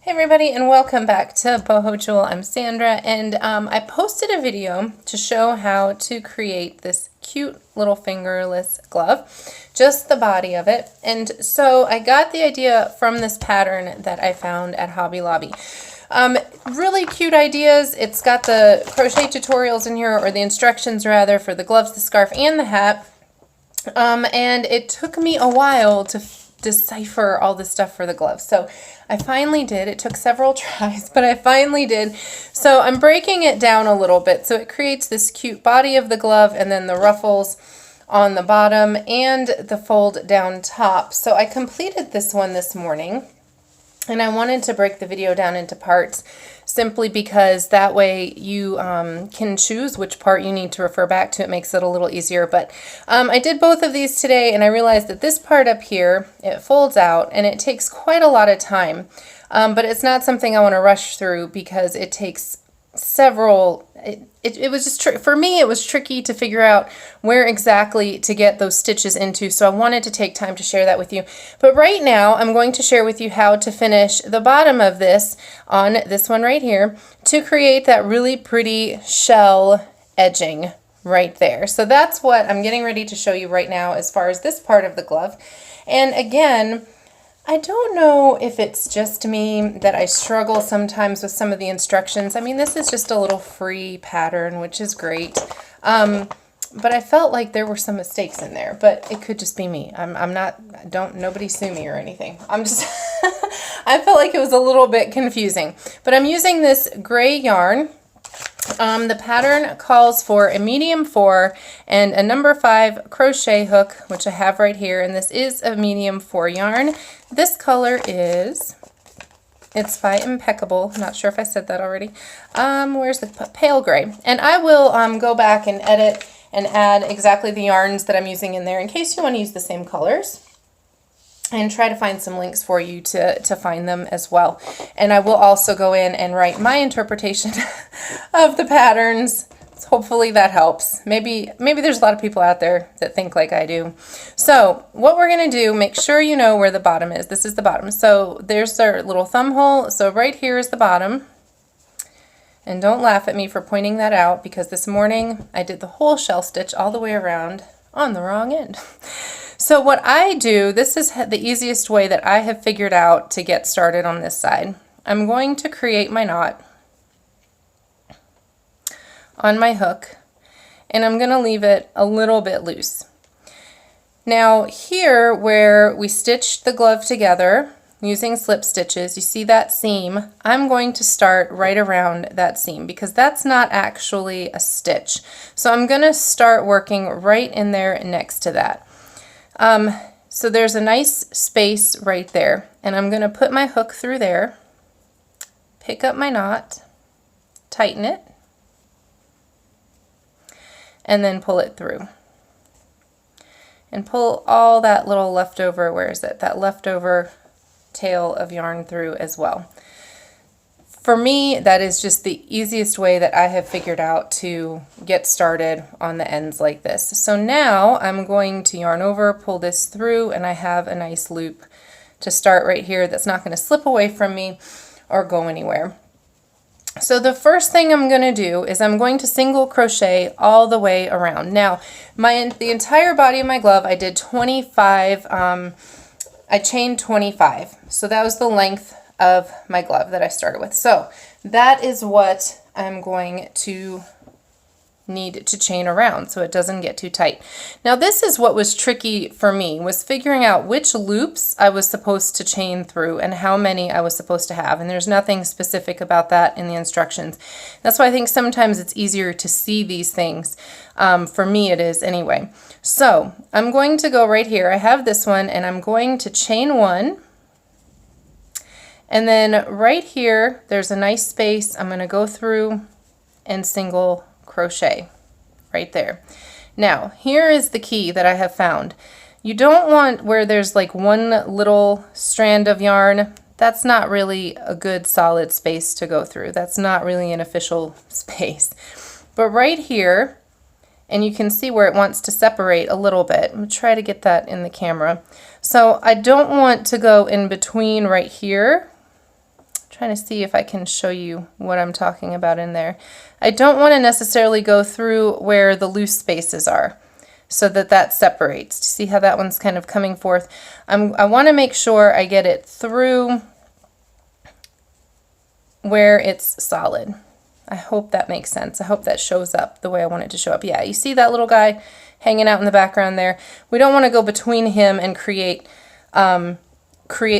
Hey everybody, and welcome back to Boho Jewel. I'm Sandra, and I posted a video to show how to create this cute little fingerless glove, just the body of it. And so I got the idea from this pattern that I found at Hobby Lobby. Really cute ideas. It's got the crochet tutorials in here, or the instructions rather, for the gloves, the scarf, and the hat. And it took me a while to decipher all this stuff for the gloves. So I finally did. It took several tries, but I finally did. So I'm breaking it down a little bit. So it creates this cute body of the glove and then the ruffles on the bottom and the fold down top. So I completed this one this morning, and I wanted to break the video down into parts simply because that way you can choose which part you need to refer back to. It makes it a little easier. But I did both of these today, and I realized that this part up here, it folds out and it takes quite a lot of time. But it's not something I want to rush through because it takes several, it was just, for me, it was tricky to figure out where exactly to get those stitches into, so I wanted to take time to share that with you. But right now, I'm going to share with you how to finish the bottom of this on this one right here to create that really pretty shell edging right there. So that's what I'm getting ready to show you right now as far as this part of the glove. And again, I don't know if it's just me that I struggle sometimes with some of the instructions. I mean, this is just a little free pattern, which is great. But I felt like there were some mistakes in there, but it could just be me. I'm not, nobody sue me or anything. I'm just, I felt like it was a little bit confusing. But I'm using this gray yarn. The pattern calls for a medium 4 and a number 5 crochet hook, which I have right here, and this is a medium 4 yarn. This color is, it's by Impeccable. Not sure if I said that already. Where's the pale gray? And I will go back and edit and add exactly the yarns that I'm using in there in case you want to use the same colors, and try to find some links for you to find them as well. And I will also go in and write my interpretation of the patterns. So hopefully that helps. Maybe there's a lot of people out there that think like I do. So what we're going to do, make sure you know where the bottom is. This is the bottom. So there's our little thumb hole. So right here is the bottom. And don't laugh at me for pointing that out, because this morning I did the whole shell stitch all the way around on the wrong end. So what I do, this is the easiest way that I have figured out to get started on this side. I'm going to create my knot on my hook, and I'm going to leave it a little bit loose. Now here where we stitched the glove together using slip stitches, you see that seam? I'm going to start right around that seam because that's not actually a stitch. So I'm going to start working right in there next to that. So there's a nice space right there, and I'm going to put my hook through there, pick up my knot, tighten it, and then pull it through. And pull all that little leftover, where is it? That leftover tail of yarn through as well. For me, that is just the easiest way that I have figured out to get started on the ends like this. So now I'm going to yarn over, pull this through, and I have a nice loop to start right here that's not going to slip away from me or go anywhere. So the first thing I'm going to do is I'm going to single crochet all the way around. Now, the entire body of my glove, I did 25, I chained 25. So that was the length of my glove that I started with. So that is what I'm going to need to chain around so it doesn't get too tight. Now this is what was tricky for me, was figuring out which loops I was supposed to chain through and how many I was supposed to have, and there's nothing specific about that in the instructions. That's why I think sometimes it's easier to see these things. For me it is anyway. So I'm going to go right here. I have this one, and I'm going to chain 1. And then right here, there's a nice space. I'm going to go through and single crochet right there. Now, here is the key that I have found. You don't want where there's like one little strand of yarn. That's not really a good solid space to go through. That's not really an official space. But right here, and you can see where it wants to separate a little bit. I'm going to try to get that in the camera. So I don't want to go in between right here trying to see if I can show you what I'm talking about in there. I don't want to necessarily go through where the loose spaces are so that that separates. See how that one's kind of coming forth? I want to make sure I get it through where it's solid. I hope that makes sense. I hope that shows up the way I want it to show up. Yeah, you see that little guy hanging out in the background there? We don't want to go between him and create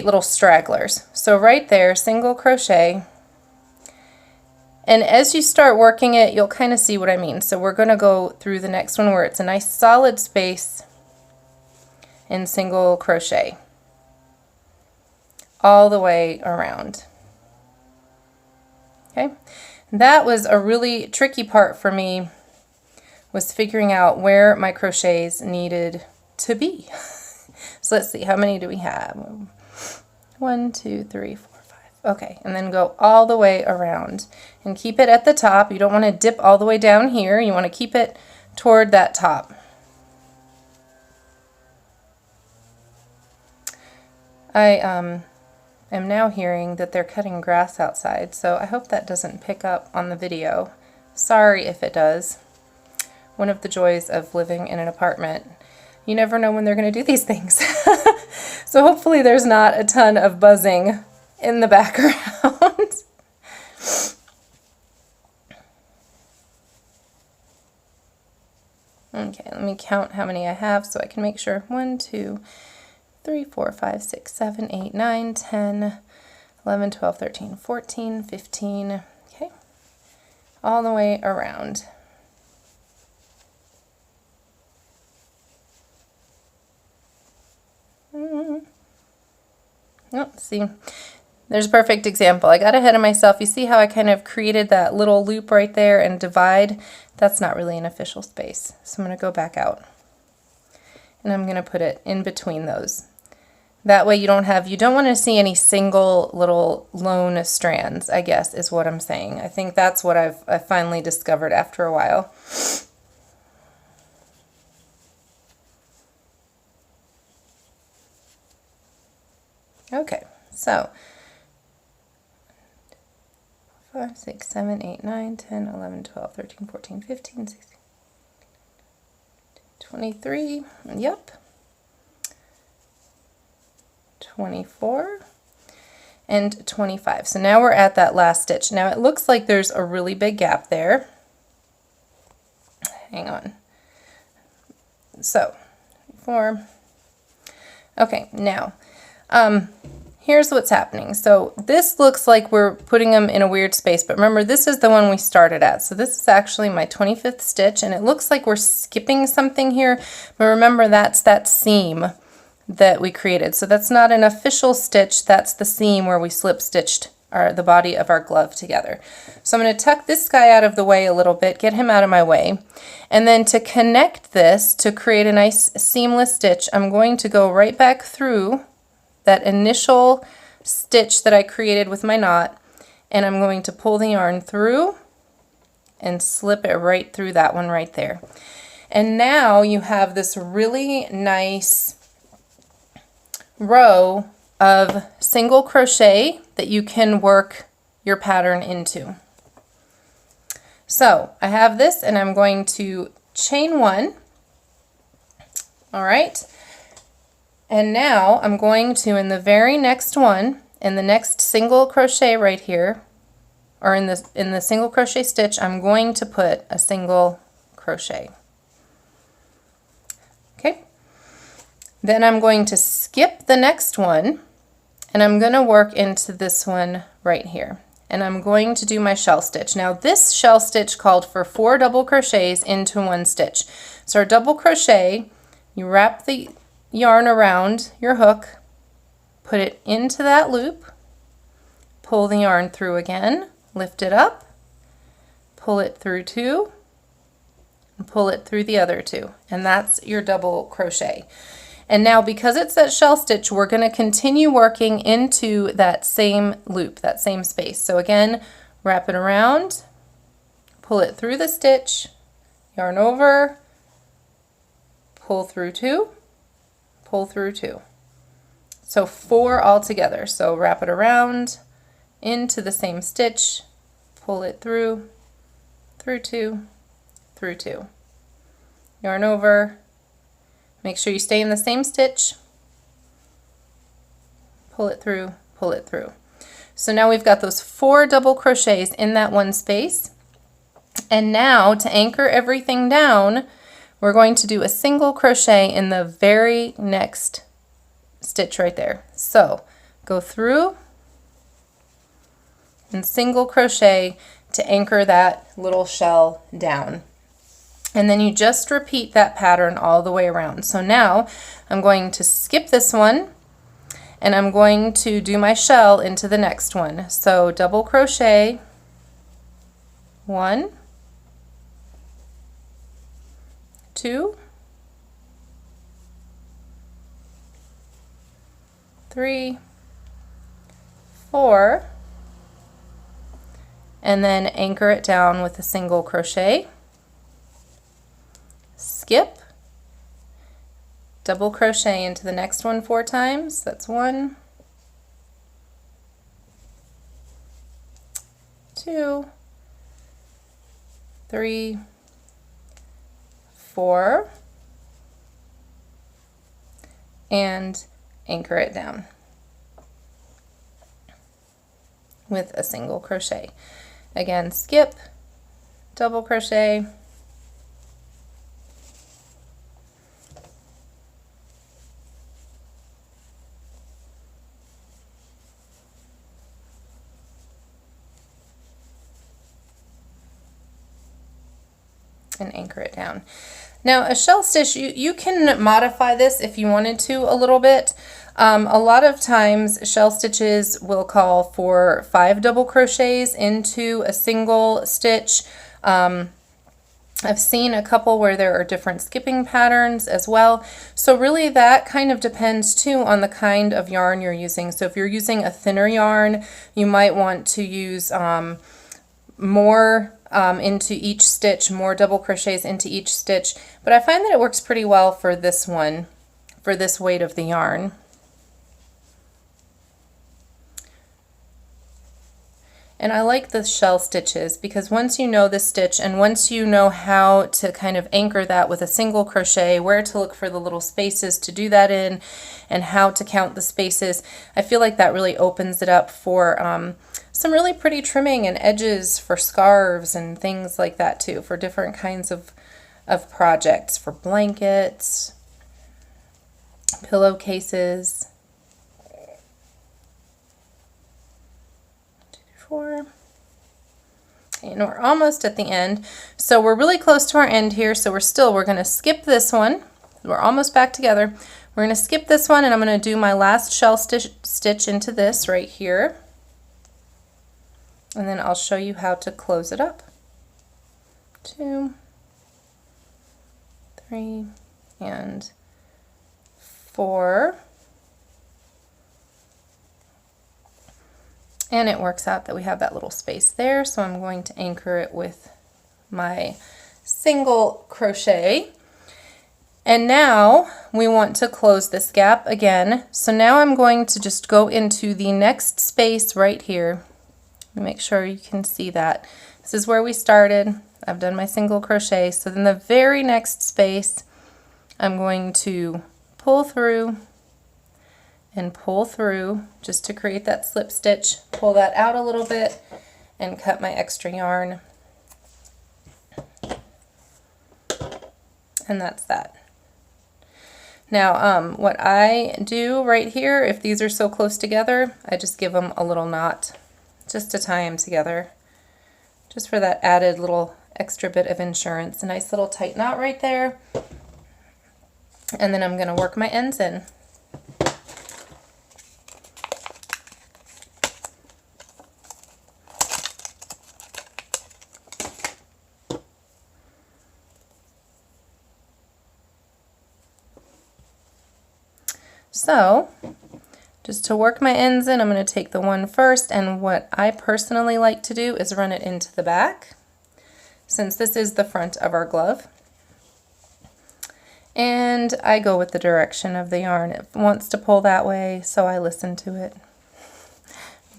little stragglers. So right there, single crochet. And as you start working it, you'll kind of see what I mean. So we're going to go through the next one where it's a nice solid space and single crochet all the way around. Okay, that was a really tricky part for me, was figuring out where my crochets needed to be. So let's see, how many do we have? 1, 2, 3, 4, 5. Okay, and then go all the way around and keep it at the top. You don't want to dip all the way down here. You want to keep it toward that top. I am now hearing that they're cutting grass outside, so I hope that doesn't pick up on the video. Sorry if it does. One of the joys of living in an apartment. You never know when they're going to do these things. So hopefully there's not a ton of buzzing in the background. Okay, let me count how many I have so I can make sure. 1, 2, 3, 4, 5, 6, 7, 8, 9, 10, 11, 12, 13, 14, 15. Okay, all the way around. Oh, see, there's a perfect example. I got ahead of myself. You see how I kind of created that little loop right there and divide? That's not really an official space. So I'm going to go back out and I'm going to put it in between those. That way you don't want to see any single little lone strands, I guess is what I'm saying. I think that's what I finally discovered after a while. Okay, so 5, 6, 7, 8, 9, 10, 11, 12, 13, 14, 15, 16, 23, yep, 24, and 25. So now we're at that last stitch. Now it looks like there's a really big gap there. Hang on. So, 4. Okay, now, here's what's happening. So this looks like we're putting them in a weird space, but remember this is the one we started at. So this is actually my 25th stitch, and it looks like we're skipping something here, but remember that's that seam that we created. So that's not an official stitch, that's the seam where we slip stitched the body of our glove together. So I'm going to tuck this guy out of the way a little bit, get him out of my way, and then to connect this to create a nice seamless stitch, I'm going to go right back through that initial stitch that I created with my knot, and I'm going to pull the yarn through and slip it right through that one right there. And now you have this really nice row of single crochet that you can work your pattern into. So I have this and I'm going to chain 1. All right. And now I'm going to, in the very next one, in the next single crochet right here, or in the single crochet stitch, I'm going to put a single crochet. Okay. Then I'm going to skip the next one, and I'm going to work into this one right here. And I'm going to do my shell stitch. Now this shell stitch called for 4 double crochets into 1 stitch. So our double crochet, you wrap the yarn around your hook, put it into that loop, pull the yarn through again, lift it up, pull it through 2, and pull it through the other 2, and that's your double crochet. And now because it's that shell stitch, we're going to continue working into that same loop, that same space. So again, wrap it around, pull it through the stitch, yarn over, pull through 2, pull through 2. So 4 all together. So wrap it around, into the same stitch, pull it through, through two, through two. Yarn over, make sure you stay in the same stitch, pull it through, pull it through. So now we've got those 4 double crochets in that one space. And now to anchor everything down, we're going to do a single crochet in the very next stitch right there. So go through and single crochet to anchor that little shell down. And then you just repeat that pattern all the way around. So now I'm going to skip this one and I'm going to do my shell into the next one. So double crochet, 1, 2, 3, 4, and then anchor it down with a single crochet, skip, double crochet into the next one 4 times. That's 1, 2, 3, 4, and anchor it down with a single crochet. Again, skip, double crochet, and anchor it down. Now a shell stitch, you can modify this if you wanted to a little bit. A lot of times shell stitches will call for 5 double crochets into a single stitch. I've seen a couple where there are different skipping patterns as well. So really that kind of depends too on the kind of yarn you're using. So if you're using a thinner yarn, you might want to use more into each stitch, more double crochets into each stitch. But I find that it works pretty well for this one, for this weight of the yarn. And I like the shell stitches because once you know the stitch and once you know how to kind of anchor that with a single crochet, where to look for the little spaces to do that in, and how to count the spaces, I feel like that really opens it up for some really pretty trimming and edges for scarves and things like that too, for different kinds of projects, for blankets, pillowcases. 4. And we're almost at the end. So we're really close to our end here. So we're going to skip this one. We're almost back together. We're going to skip this one and I'm going to do my last shell stitch into this right here. And then I'll show you how to close it up. 2, 3, and 4. And it works out that we have that little space there, so I'm going to anchor it with my single crochet. And now we want to close this gap again. So now I'm going to just go into the next space right here. Make sure you can see that. This is where we started. I've done my single crochet. So then the very next space, I'm going to pull through and pull through just to create that slip stitch, pull that out a little bit and cut my extra yarn. And that's that. Now what I do right here, if these are so close together, I just give them a little knot just to tie them together, just for that added little extra bit of insurance. A nice little tight knot right there. And then I'm going to work my ends in. So just to work my ends in, I'm going to take the one first, and what I personally like to do is run it into the back, since this is the front of our glove. And I go with the direction of the yarn. It wants to pull that way, so I listen to it.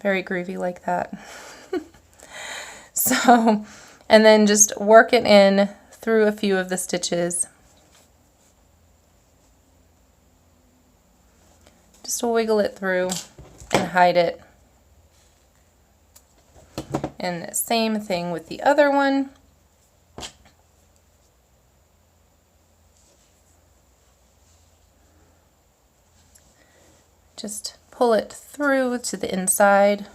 very groovy like that. So, and then just work it in through a few of the stitches. Just wiggle it through and hide it. And same thing with the other one. Just pull it through to the inside.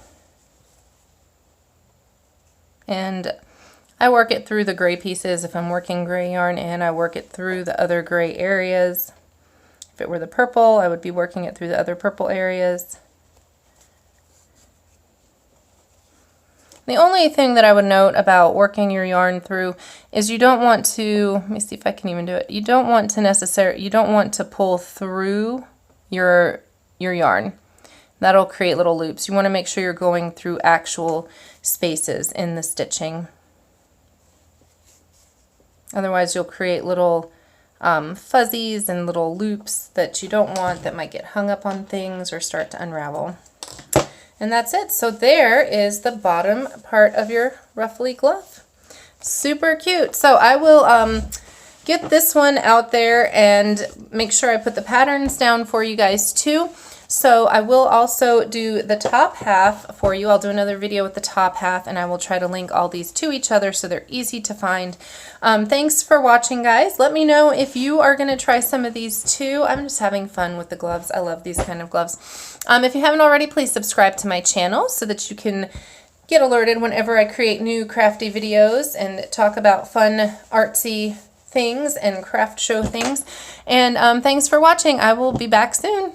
And I work it through the gray pieces if I'm working gray yarn, and I work it through the other gray areas. If it were the purple, I would be working it through the other purple areas. The only thing that I would note about working your yarn through is you don't want to, let me see if I can even do it. You don't want to pull through your yarn. That'll create little loops. You want to make sure you're going through actual spaces in the stitching. Otherwise you'll create little fuzzies and little loops that you don't want, that might get hung up on things or start to unravel. And that's it. So there is the bottom part of your ruffly glove. Super cute. So I will get this one out there and make sure I put the patterns down for you guys too. So I will also do the top half for you. I'll do another video with the top half, and I will try to link all these to each other so they're easy to find. Thanks for watching, guys. Let me know if you are going to try some of these too. I'm just having fun with the gloves. I love these kind of gloves. If you haven't already, please subscribe to my channel so that you can get alerted whenever I create new crafty videos and talk about fun, artsy things and craft show things. And thanks for watching. I will be back soon.